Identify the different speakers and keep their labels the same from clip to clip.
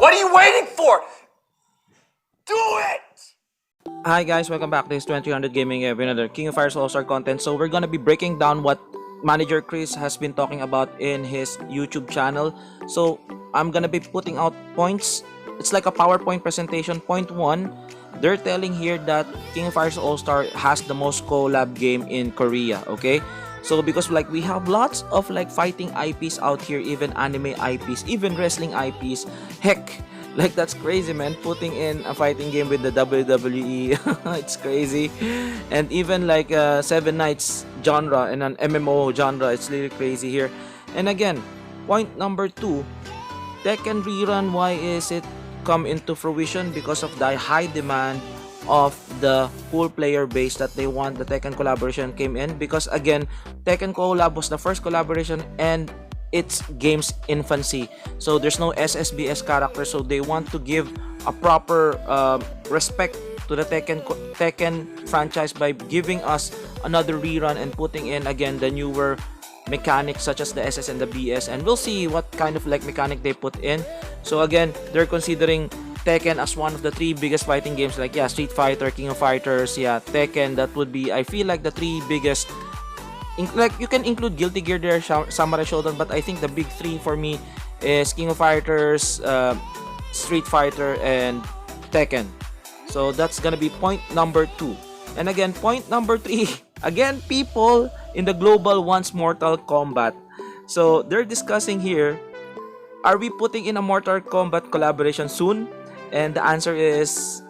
Speaker 1: What are you waiting for? Do it!
Speaker 2: Hi guys, welcome back to this 2000 Gaming with another King of Fighters All-Star content. So we're gonna be breaking down what Manager KRIZ has been talking about in his YouTube channel. So I'm gonna be putting out points. It's like a PowerPoint presentation. Point 1, they're telling here that King of Fighters All-Star has the most collab game in Korea, okay? So because like we have lots of like fighting IPs out here, even anime IPs, even wrestling IPs. Heck, like that's crazy, man, putting in a fighting game with the WWE. It's crazy. And even like 7 Nights genre and an MMO genre, it's really crazy here. And again, point number 2, Tekken rerun, why is it come into fruition? Because of the high demand of the full player base that they want. The Tekken collaboration came in because again, Tekken collab was the first collaboration and it's game's infancy, so there's no SSBS character, so they want to give a proper respect to the Tekken franchise by giving us another rerun and putting in again the newer mechanics such as the SS and the BS, and we'll see what kind of like mechanic they put in. So again, they're considering Tekken as one of the 3 biggest fighting games, like yeah, Street Fighter, King of Fighters, yeah, Tekken. That would be, I feel like, the 3 biggest. Like you can include Guilty Gear there, Samurai Shodown, but I think the big 3 for me is King of Fighters, Street Fighter, and Tekken. So that's gonna be point number 2. And again, point number 3, again, people in the global wants Mortal Kombat. So they're discussing here, are we putting in a Mortal Kombat collaboration soon? And the answer is,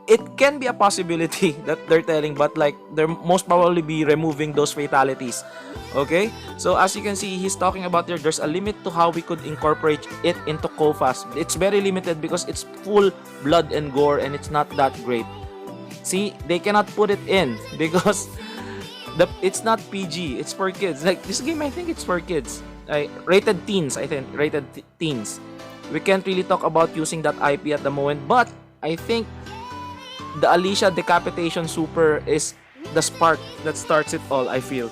Speaker 2: it can be a possibility that they're telling, but like they're most probably be removing those fatalities. Okay, so as you can see, he's talking about there's a limit to how we could incorporate it into KOFAS. It's very limited because it's full blood and gore and it's not that great. See, they cannot put it in because it's not PG, it's for kids. Like this game, I think it's for kids, rated teens. I think rated teens. We can't really talk about using that IP at the moment, but I think the Alicia decapitation super is the spark that starts it all, I feel.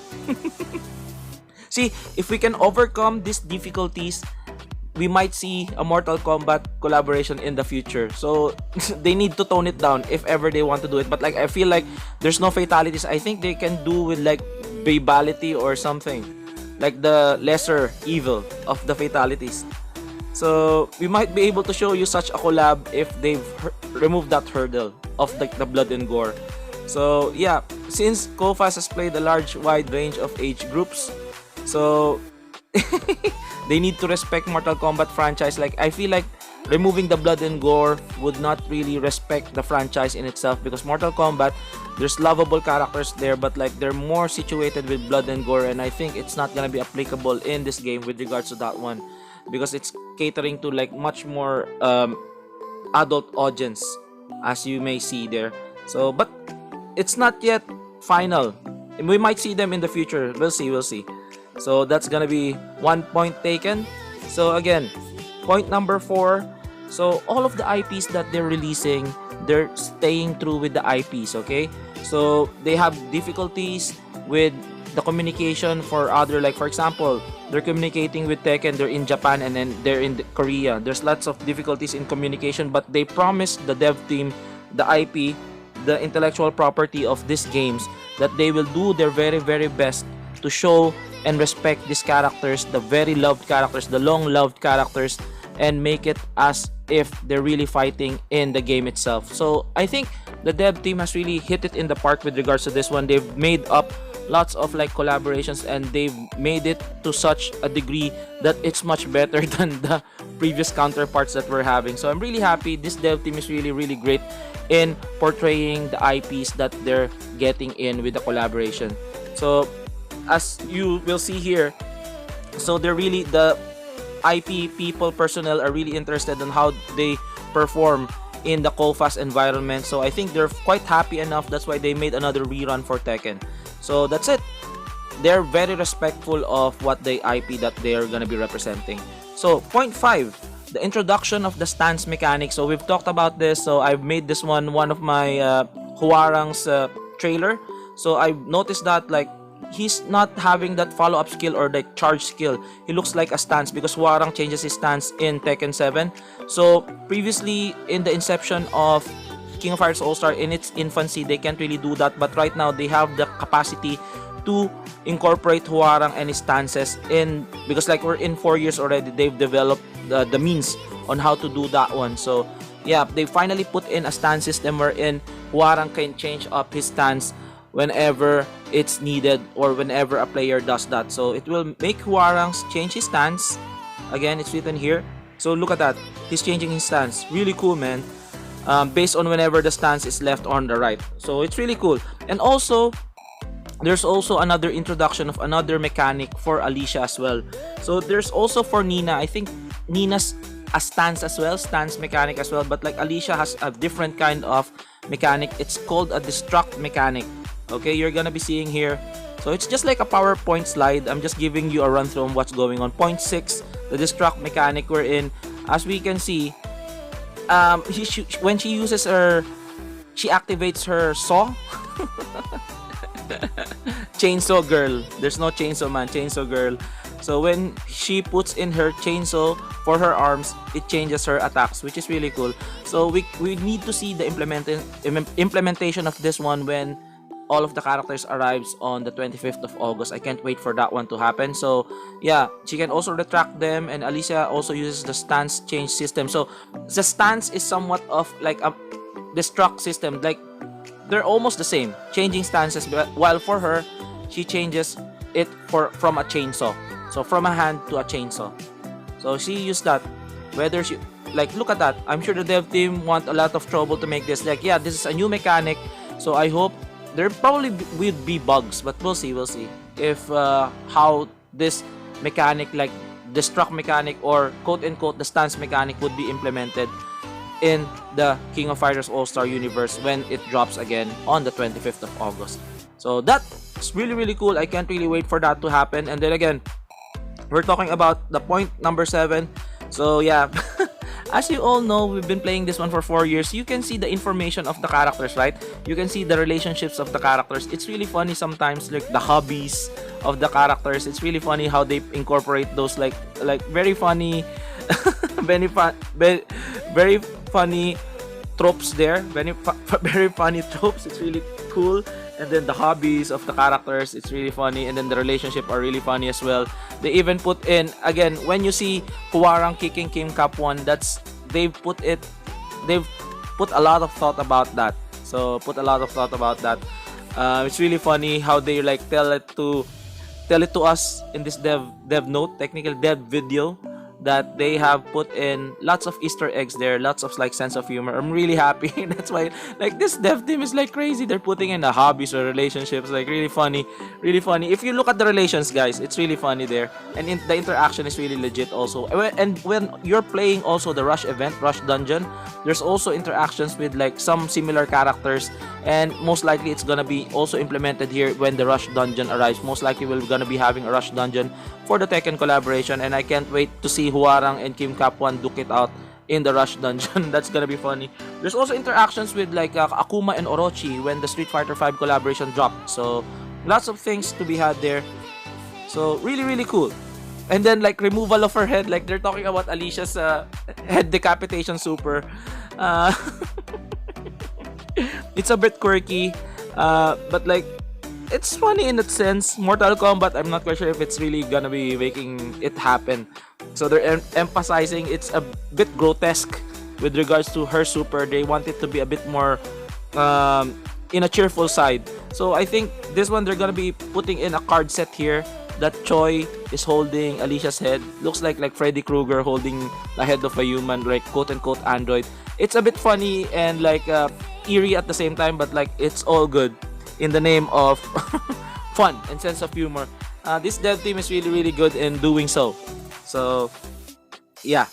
Speaker 2: See, if we can overcome these difficulties, we might see a Mortal Kombat collaboration in the future. So they need to tone it down if ever they want to do it. But like I feel like there's no fatalities. I think they can do with like babality or something, like the lesser evil of the fatalities. So we might be able to show you such a collab if they've removed that hurdle of the blood and gore. So yeah, since KOFAS has played a wide range of age groups, so they need to respect Mortal Kombat franchise. Like I feel like removing the blood and gore would not really respect the franchise in itself, because Mortal Kombat, there's lovable characters there, but like they're more situated with blood and gore, and I think it's not gonna be applicable in this game with regards to that one, because it's catering to like much more adult audience, as you may see there. So but it's not yet final, we might see them in the future. We'll see. So that's gonna be 1 point taken. So again, point number 4, so all of the IPs that they're releasing, they're staying true with the IPs. Okay, so they have difficulties with the communication for other, like for example, they're communicating with Tekken, they're in Japan, and then they're in Korea. There's lots of difficulties in communication, but they promised the dev team, the IP, the intellectual property of these games, that they will do their very, very best to show and respect these characters, the very loved characters, the long loved characters, and make it as if they're really fighting in the game itself. So I think the dev team has really hit it in the park with regards to this one. They've made up lots of like collaborations, and they've made it to such a degree that it's much better than the previous counterparts that we're having. So I'm really happy. This dev team is really, really great in portraying the IPs that they're getting in with the collaboration. So as you will see here, so they're really, the IP people, personnel are really interested in how they perform in the KOFAS environment. So I think they're quite happy enough. That's why they made another rerun for Tekken. So that's it. They're very respectful of what the IP that they're gonna be representing. So point 5, the introduction of the stance mechanics. So we've talked about this. So I've made this one of my Huarang's trailer. So I've noticed that like he's not having that follow-up skill or the charge skill. He looks like a stance because Hwoarang changes his stance in Tekken 7. So previously in the inception of King of Fighters All-Star, in its infancy, they can't really do that, but right now they have the capacity to incorporate Hwoarang and his stances in, because like we're in 4 years already, they've developed the means on how to do that one. So yeah, they finally put in a stance system wherein Hwoarang can change up his stance whenever it's needed or whenever a player does that. So it will make Hwoarang change his stance. Again, it's written here. So look at that, he's changing his stance. Really cool, man. Based on whenever the stance is left on the right. So it's really cool. And also, there's also another introduction of another mechanic for Alicia as well. So there's also for Nina, I think Nina's a stance as well, stance mechanic as well, but like Alicia has a different kind of mechanic. It's called a Destruct mechanic. Okay, you're gonna be seeing here. So it's just like a PowerPoint slide. I'm just giving you a run through on what's going on. Point 6, the Destruct mechanic, wherein, as we can see, when she uses her, she activates her saw. Chainsaw girl. There's no chainsaw man, chainsaw girl. So when she puts in her chainsaw for her arms, it changes her attacks, which is really cool. So we need to see the implementation of this one when all of the characters arrives on the 25th of August. I can't wait for that one to happen. So yeah, she can also retract them, and Alicia also uses the stance change system. So the stance is somewhat of like a Destruct system, like they're almost the same, changing stances, but while for her, she changes it from a chainsaw. So from a hand to a chainsaw. So she used that. Whether she, like, look at that. I'm sure the dev team want a lot of trouble to make this. Like, yeah, this is a new mechanic. So I hope there probably will be bugs, but we'll see. We'll see if how this mechanic, like Destruct mechanic or quote unquote the stance mechanic, would be implemented in the King of Fighters All-Star universe when it drops again on the 25th of August. So that's really, really cool. I can't really wait for that to happen. And then again, we're talking about the point number 7. So yeah, as you all know, we've been playing this one for 4 years. You can see the information of the characters, right? You can see the relationships of the characters. It's really funny sometimes, like the hobbies of the characters. It's really funny how they incorporate those like very funny very funny tropes there. Very funny tropes. It's really cool. And then the hobbies of the characters, it's really funny. And then the relationship are really funny as well. They even put in, again, when you see Hwoarang kicking Kim Cap 1, they've put a lot of thought about that. So put a lot of thought about that. It's really funny how they like tell it to us in this dev note, technical dev video, that they have put in lots of Easter eggs there, lots of like sense of humor. I'm really happy. That's why like this dev team is like crazy. They're putting in the hobbies or relationships, like really funny, really funny. If you look at the relations, guys, it's really funny there, and the interaction is really legit also. And when you're playing also the Rush event, Rush Dungeon, there's also interactions with like some similar characters, and most likely it's gonna be also implemented here when the Rush Dungeon arrives. Most likely we're gonna be having a Rush Dungeon for the Tekken collaboration, and I can't wait to see Hwoarang and Kim Cap 1 duke it out in the Rush Dungeon. That's gonna be funny. There's also interactions with like Akuma and Orochi when the Street Fighter 5 collaboration dropped. So lots of things to be had there. So really, really cool. And then like removal of her head, like they're talking about Alicia's head decapitation super. It's a bit quirky, but like it's funny in that sense. Mortal Kombat, I'm not quite sure if it's really gonna be making it happen. So they're emphasizing it's a bit grotesque with regards to her super. They want it to be a bit more in a cheerful side. So I think this one they're gonna be putting in a card set here that Choi is holding Alicia's head. Looks like Freddy Krueger holding the head of a human, like quote unquote android. It's a bit funny and like eerie at the same time, but like it's all good in the name of fun and sense of humor. This dev team is really, really good in doing so. So yeah.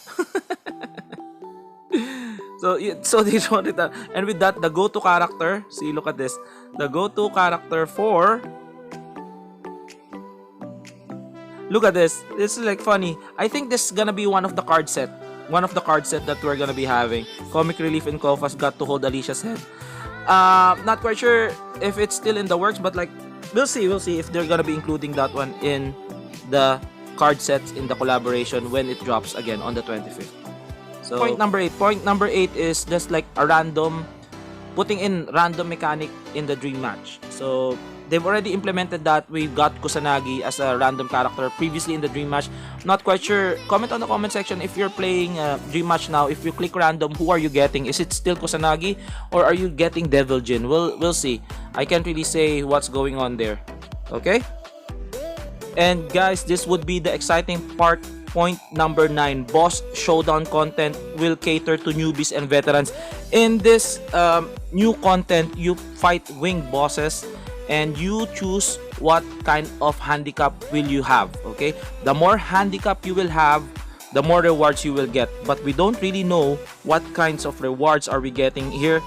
Speaker 2: So they showed it, and with that, the go-to character. See, look at this. The go-to character for. Look at this. This is like funny. I think this is gonna be one of the card set. One of the card set that we're gonna be having. Comic Relief and KOFAS got to hold Alicia's head. Not quite sure if it's still in the works, but like we'll see if they're gonna be including that one in the card sets in the collaboration when it drops again on the 25th. So point number 8 is just like a random, putting in random mechanic in the dream match. So they've already implemented that. We've got Kusanagi as a random character previously in the dream match. Not quite sure. Comment on the comment section if you're playing dream match now. If you click random, who are you getting? Is it still Kusanagi or are you getting Devil Jin? We'll see. I can't really say what's going on there. Okay. And guys, this would be the exciting part. Point number 9, boss showdown content will cater to newbies and veterans. In this new content, you fight winged bosses and you choose what kind of handicap will you have. Okay, the more handicap you will have, the more rewards you will get, but we don't really know what kinds of rewards are we getting here.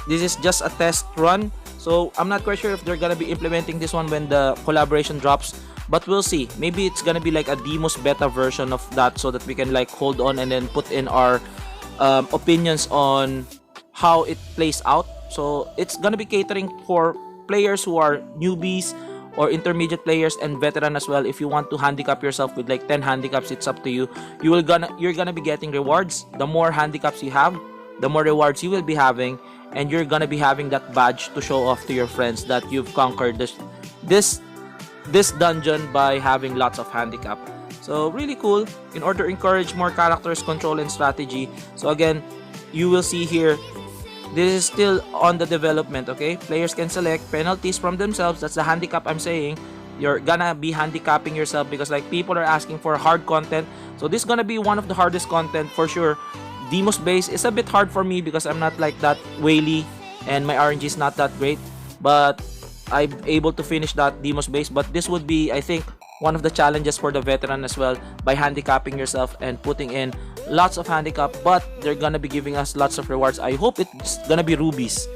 Speaker 2: This is just a test run, so I'm not quite sure if they're gonna be implementing this one when the collaboration drops. But we'll see. Maybe it's gonna be like a Demos beta version of that, so that we can like hold on and then put in our opinions on how it plays out. So it's gonna be catering for players who are newbies or intermediate players and veteran as well. If you want to handicap yourself with like 10 handicaps, it's up to you. You're gonna be getting rewards. The more handicaps you have, the more rewards you will be having, and you're gonna be having that badge to show off to your friends that you've conquered this dungeon by having lots of handicap. So really cool. In order to encourage more characters, control, and strategy. So again, you will see here, this is still on the development. Okay, players can select penalties from themselves. That's the handicap I'm saying. You're gonna be handicapping yourself because like people are asking for hard content. So this is gonna be one of the hardest content for sure. Demos base is a bit hard for me because I'm not like that whaley and my RNG is not that great, but I'm able to finish that Demos base. But this would be, I think, one of the challenges for the veteran as well, by handicapping yourself and putting in lots of handicap. But they're gonna be giving us lots of rewards. I hope it's gonna be rubies.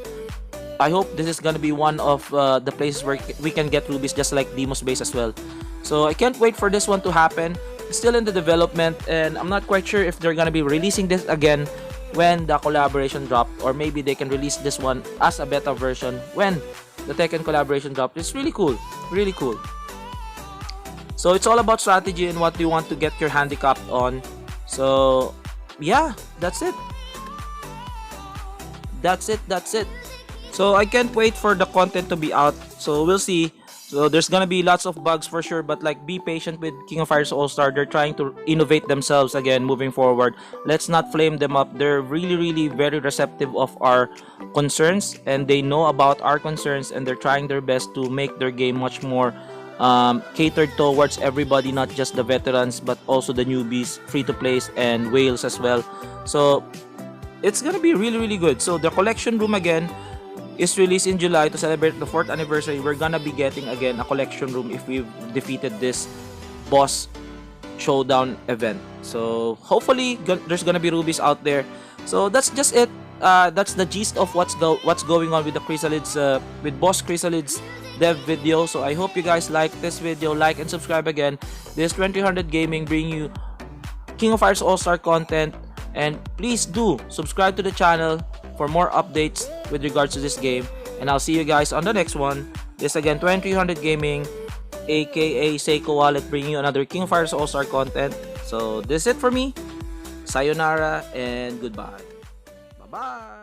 Speaker 2: I hope this is gonna be one of the places where we can get rubies, just like Demos base as well. So I can't wait for this one to happen. It's still in the development, and I'm not quite sure if they're gonna be releasing this again when the collaboration dropped, or maybe they can release this one as a beta version when the Tekken collaboration dropped. It's really cool, really cool. So it's all about strategy and what you want to get your handicap on. So yeah, that's it. So I can't wait for the content to be out. So we'll see. So there's gonna be lots of bugs for sure, but like be patient with King of Fighters All-Star. They're trying to innovate themselves again moving forward. Let's not flame them up. They're really very receptive of our concerns, and they know about our concerns, and they're trying their best to make their game much more catered towards everybody, not just the veterans but also the newbies, free-to-plays, and whales as well. So it's gonna be really good. So the collection room again is released in July to celebrate the 4th anniversary. We're gonna be getting again a collection room if we've defeated this boss showdown event. So hopefully there's gonna be rubies out there. So that's just it. That's the gist of what's going on with the Chrysalids, with boss Chrysalids dev video. So I hope you guys like this video. Like and subscribe again. This 2000 Gaming bringing you King of Fighters All-Star content, and please do subscribe to the channel for more updates with regards to this game, and I'll see you guys on the next one. This again 2300 Gaming, aka Seiko Wallet, bringing you another King of Fighters All-Star content. So this is it for me. Sayonara and goodbye. Bye bye.